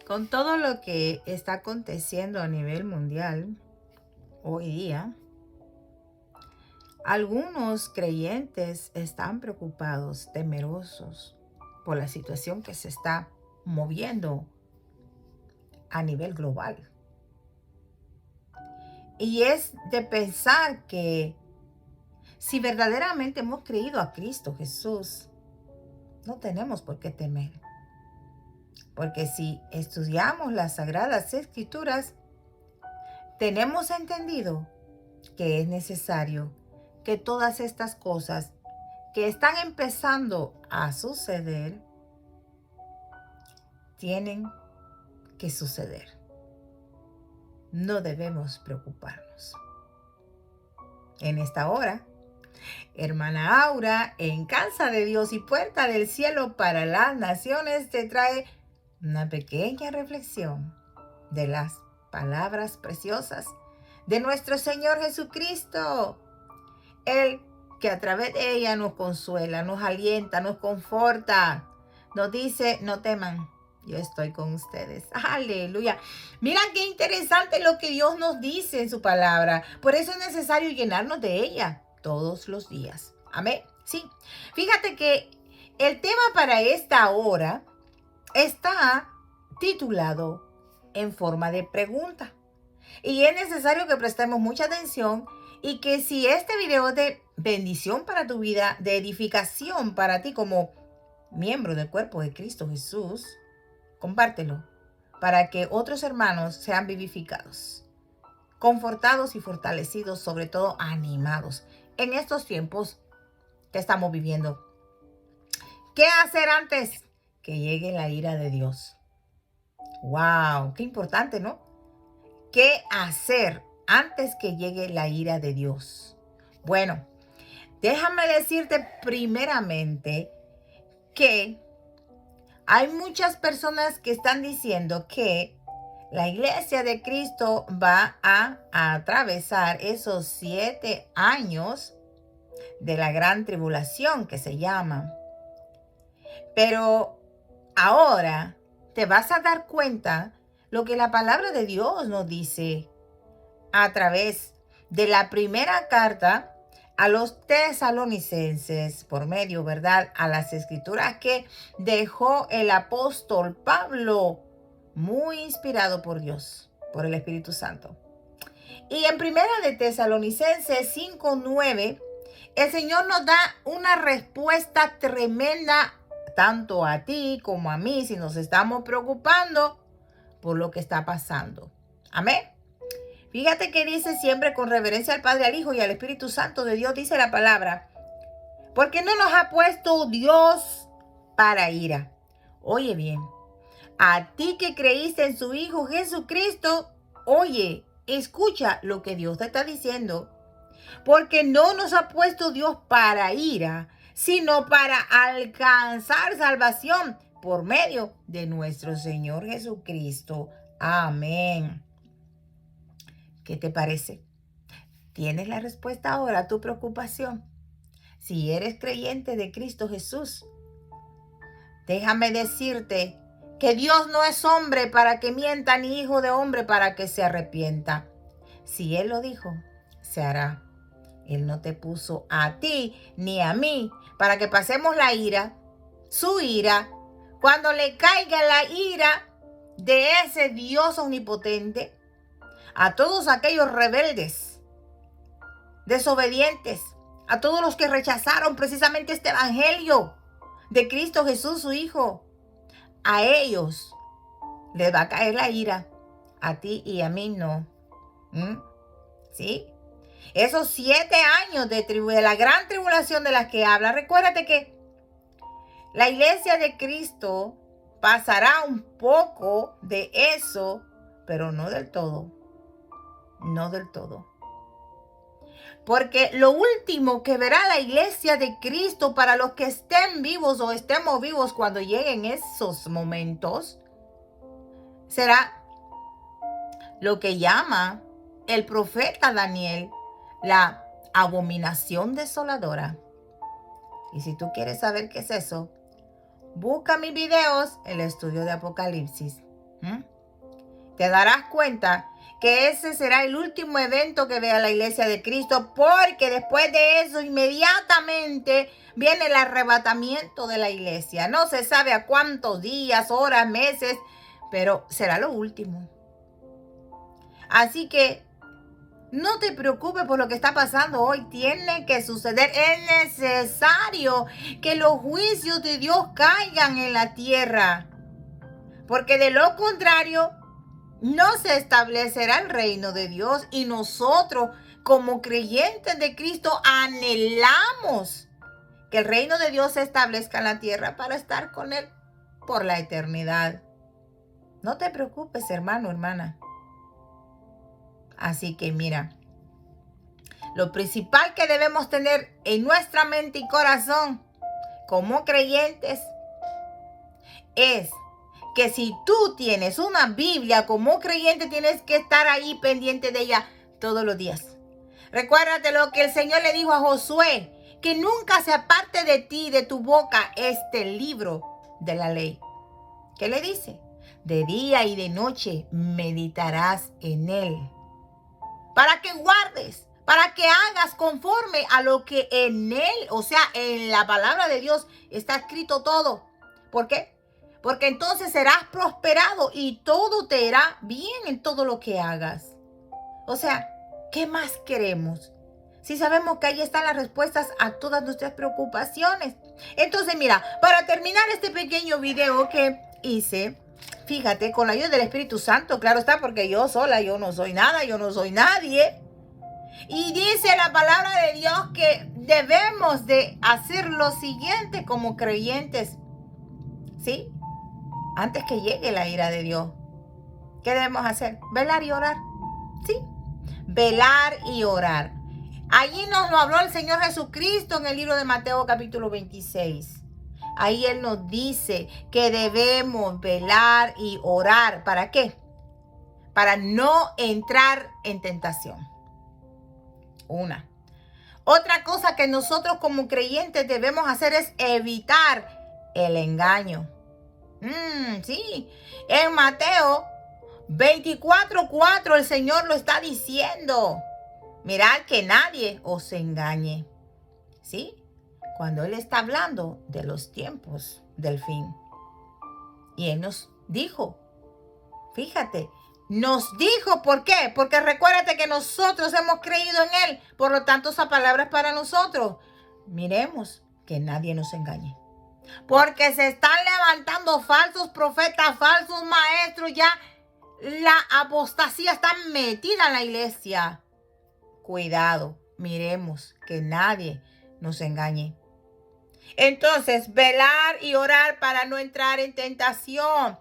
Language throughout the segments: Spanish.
Con todo lo que está aconteciendo a nivel mundial hoy día, algunos creyentes están preocupados, temerosos por la situación que se está moviendo a nivel global. Y es de pensar que si verdaderamente hemos creído a Cristo Jesús, no tenemos por qué temer. Porque si estudiamos las Sagradas Escrituras, tenemos entendido que es necesario que todas estas cosas que están empezando a suceder, tienen que suceder. No debemos preocuparnos. En esta hora, hermana Aura, en Casa de Dios y Puerta del Cielo para las Naciones, te trae una pequeña reflexión de las palabras preciosas de nuestro Señor Jesucristo. Él que a través de ella nos consuela, nos alienta, nos conforta, nos dice, no teman, yo estoy con ustedes. Aleluya. Mira qué interesante lo que Dios nos dice en su palabra. Por eso es necesario llenarnos de ella todos los días. Amén. Sí. Fíjate que el tema para esta hora está titulado en forma de pregunta. Y es necesario que prestemos mucha atención y que si este video es de bendición para tu vida, de edificación para ti como miembro del cuerpo de Cristo Jesús, compártelo para que otros hermanos sean vivificados, confortados y fortalecidos, sobre todo animados en estos tiempos que estamos viviendo. ¿Qué hacer antes que llegue la ira de Dios? ¡Wow! ¡Qué importante!, ¿no? ¿Qué hacer antes que llegue la ira de Dios? Bueno, déjame decirte primeramente que hay muchas personas que están diciendo que la iglesia de Cristo va a atravesar esos 7 años de la gran tribulación que se llama. Pero ahora te vas a dar cuenta lo que la palabra de Dios nos dice a través de la primera carta a los tesalonicenses, por medio, ¿verdad?, a las escrituras que dejó el apóstol Pablo, muy inspirado por Dios, por el Espíritu Santo. Y en primera de Tesalonicenses 5:9, el Señor nos da una respuesta tremenda, tanto a ti como a mí, si nos estamos preocupando por lo que está pasando. Amén. Fíjate que dice siempre con reverencia al Padre, al Hijo y al Espíritu Santo de Dios, dice la palabra, porque no nos ha puesto Dios para ira. Oye bien, a ti que creíste en su Hijo Jesucristo, oye, escucha lo que Dios te está diciendo, porque no nos ha puesto Dios para ira, sino para alcanzar salvación por medio de nuestro Señor Jesucristo. Amén. ¿Qué te parece? ¿Tienes la respuesta ahora a tu preocupación? Si eres creyente de Cristo Jesús, déjame decirte que Dios no es hombre para que mienta, ni hijo de hombre para que se arrepienta. Si Él lo dijo, se hará. Él no te puso a ti ni a mí para que pasemos la ira, su ira. Cuando le caiga la ira de ese Dios omnipotente, a todos aquellos rebeldes, desobedientes, a todos los que rechazaron precisamente este evangelio de Cristo Jesús, su Hijo, a ellos les va a caer la ira, a ti y a mí no. ¿Sí? Esos 7 años de la gran tribulación de la que habla, recuérdate que la iglesia de Cristo pasará un poco de eso, pero no del todo. No del todo. Porque lo último que verá la iglesia de Cristo para los que estén vivos o estemos vivos cuando lleguen esos momentos, será lo que llama el profeta Daniel la abominación desoladora. Y si tú quieres saber qué es eso, busca mis videos, el estudio de Apocalipsis. ¿Mm? Te darás cuenta que ese será el último evento que vea la iglesia de Cristo, porque después de eso inmediatamente viene el arrebatamiento de la iglesia. No se sabe a cuántos días, horas, meses, pero será lo último. Así que no te preocupes por lo que está pasando hoy. Tiene que suceder. Es necesario que los juicios de Dios caigan en la tierra, porque de lo contrario no se establecerá el reino de Dios, y nosotros como creyentes de Cristo anhelamos que el reino de Dios se establezca en la tierra para estar con Él por la eternidad. No te preocupes, hermano, hermana. Así que mira, lo principal que debemos tener en nuestra mente y corazón como creyentes es que si tú tienes una Biblia como creyente, tienes que estar ahí pendiente de ella todos los días. Recuérdate lo que el Señor le dijo a Josué, que nunca se aparte de ti, de tu boca, este libro de la ley. ¿Qué le dice? De día y de noche meditarás en él, para que guardes, para que hagas conforme a lo que en él, o sea, en la palabra de Dios, está escrito todo. ¿Por qué? Porque entonces serás prosperado y todo te irá bien en todo lo que hagas. O sea, ¿qué más queremos? Si sabemos que ahí están las respuestas a todas nuestras preocupaciones. Entonces, mira, para terminar este pequeño video que hice, fíjate, con la ayuda del Espíritu Santo, claro está, porque yo sola, yo no soy nada, yo no soy nadie. Y dice la palabra de Dios que debemos de hacer lo siguiente como creyentes, ¿sí? Antes que llegue la ira de Dios. ¿Qué debemos hacer? Velar y orar, ¿sí? Velar y orar. Allí nos lo habló el Señor Jesucristo en el libro de Mateo capítulo 26. Ahí Él nos dice que debemos velar y orar. ¿Para qué? Para no entrar en tentación. Una. Otra cosa que nosotros como creyentes debemos hacer es evitar el engaño. Sí, en Mateo 24:4 el Señor lo está diciendo. Mirad que nadie os engañe. ¿Sí? Cuando Él está hablando de los tiempos del fin. Y Él nos dijo, fíjate, nos dijo, ¿por qué? Porque recuérdate que nosotros hemos creído en Él. Por lo tanto, esa palabra es para nosotros. Miremos que nadie nos engañe. Porque se están levantando falsos profetas, falsos maestros. Ya la apostasía está metida en la iglesia. Cuidado, miremos que nadie nos engañe. Entonces, velar y orar para no entrar en tentación.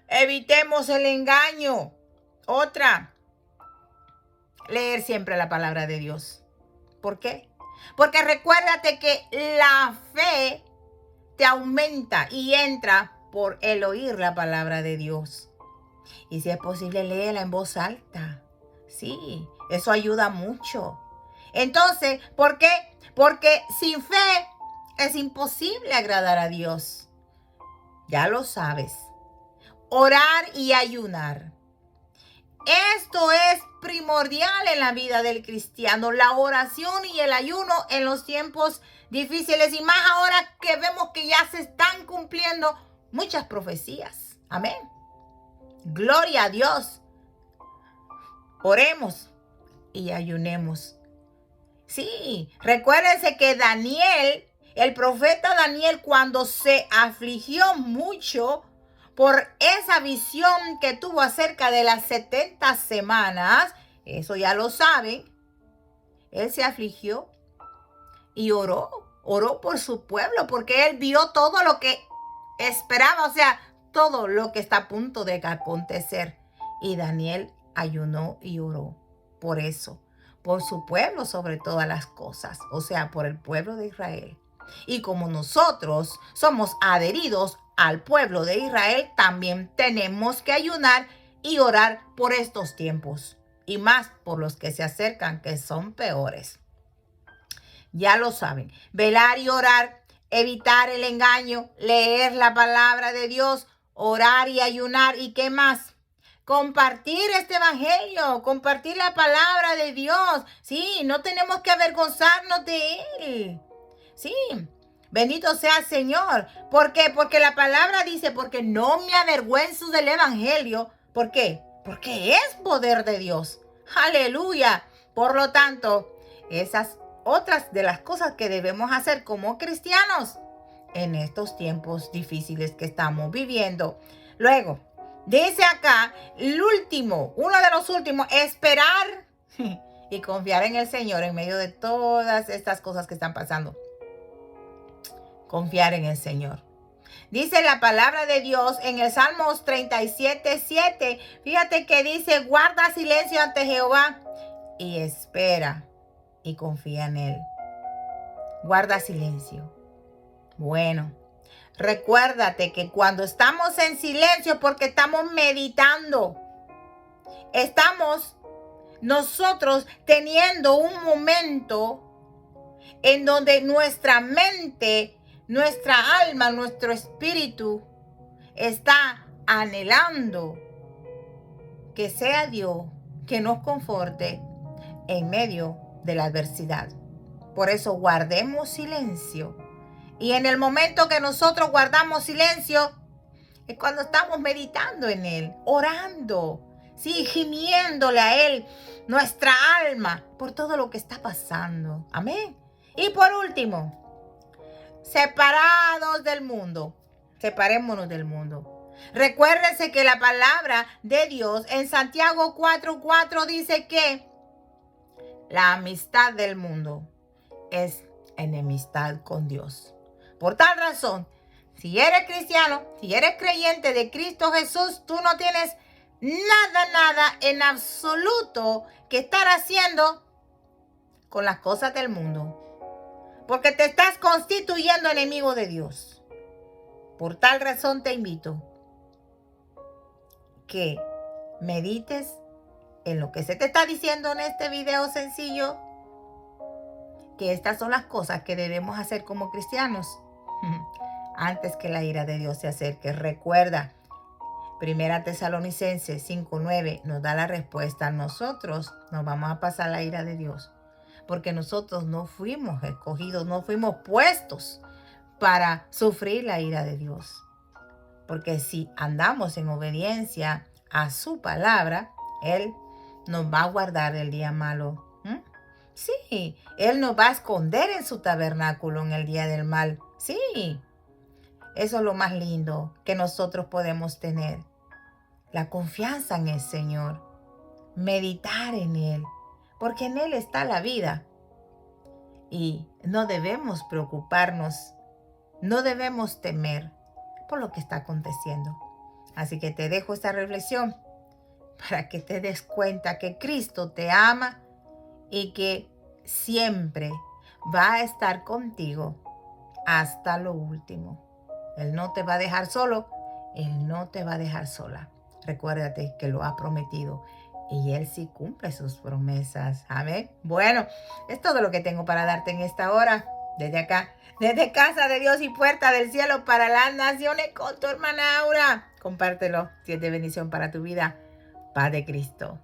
Evitemos el engaño. Otra, leer siempre la palabra de Dios. ¿Por qué? Porque recuérdate que la fe te aumenta y entra por el oír la palabra de Dios. Y si es posible, léela en voz alta. Sí, eso ayuda mucho. Entonces, ¿por qué? Porque sin fe es imposible agradar a Dios. Ya lo sabes. Orar y ayunar. Esto es primordial en la vida del cristiano, la oración y el ayuno en los tiempos difíciles, y más ahora que vemos que ya se están cumpliendo muchas profecías. Amén. Gloria a Dios. Oremos y ayunemos. Sí, recuérdense que Daniel, el profeta Daniel, cuando se afligió mucho por esa visión que tuvo acerca de las 70 semanas, eso ya lo saben, él se afligió y oró por su pueblo, porque él vio todo lo que esperaba, o sea, todo lo que está a punto de acontecer. Y Daniel ayunó y oró por eso, por su pueblo sobre todas las cosas, o sea, por el pueblo de Israel. Y como nosotros somos adheridos al pueblo de Israel, también tenemos que ayunar y orar por estos tiempos, y más por los que se acercan, que son peores. Ya lo saben, velar y orar, evitar el engaño, leer la palabra de Dios, orar y ayunar. ¿Y qué más? compartir este evangelio, compartir la palabra de Dios. Sí, no tenemos que avergonzarnos de Él. Sí, bendito sea el Señor. ¿Por qué? Porque la palabra dice, porque no me avergüenzo del evangelio. ¿Por qué? Porque es poder de Dios. Aleluya. Por lo tanto, esas otras de las cosas que debemos hacer como cristianos en estos tiempos difíciles que estamos viviendo. Luego, dice acá, uno de los últimos, esperar y confiar en el Señor en medio de todas estas cosas que están pasando. Confiar en el Señor. Dice la palabra de Dios en el Salmos 37:7. Fíjate que dice, guarda silencio ante Jehová y espera y confía en Él. Guarda silencio. Bueno, recuérdate que cuando estamos en silencio, porque estamos meditando, estamos nosotros teniendo un momento en donde nuestra mente, nuestra alma, nuestro espíritu está anhelando que sea Dios que nos conforte en medio de la adversidad. Por eso guardemos silencio. Y en el momento que nosotros guardamos silencio, es cuando estamos meditando en Él, orando, sí, gimiéndole a Él, nuestra alma, por todo lo que está pasando. Amén. Y por último, separados del mundo. Separémonos del mundo. Recuérdense que la palabra de Dios en Santiago 4:4 dice que la amistad del mundo es enemistad con Dios. Por tal razón, si eres cristiano, si eres creyente de Cristo Jesús, tú no tienes nada en absoluto que estar haciendo con las cosas del mundo. Porque te estás constituyendo enemigo de Dios. Por tal razón te invito que medites en lo que se te está diciendo en este video sencillo, que estas son las cosas que debemos hacer como cristianos antes que la ira de Dios se acerque. Recuerda, 1 Tesalonicenses 5:9 nos da la respuesta. Nosotros nos vamos a pasar la ira de Dios, porque nosotros no fuimos escogidos, no fuimos puestos para sufrir la ira de Dios. Porque si andamos en obediencia a su palabra, Él nos va a guardar el día malo. Sí, Él nos va a esconder en su tabernáculo en el día del mal. Sí, eso es lo más lindo que nosotros podemos tener. La confianza en el Señor. Meditar en Él. Porque en Él está la vida. Y no debemos preocuparnos. No debemos temer por lo que está aconteciendo. Así que te dejo esta reflexión para que te des cuenta que Cristo te ama y que siempre va a estar contigo hasta lo último. Él no te va a dejar solo, Él no te va a dejar sola. Recuérdate que lo ha prometido y Él sí cumple sus promesas. Amén. Bueno, es todo lo que tengo para darte en esta hora. Desde acá, desde Casa de Dios y Puerta del Cielo para las Naciones con tu hermana Aura. Compártelo si es de bendición para tu vida. Paz de Cristo.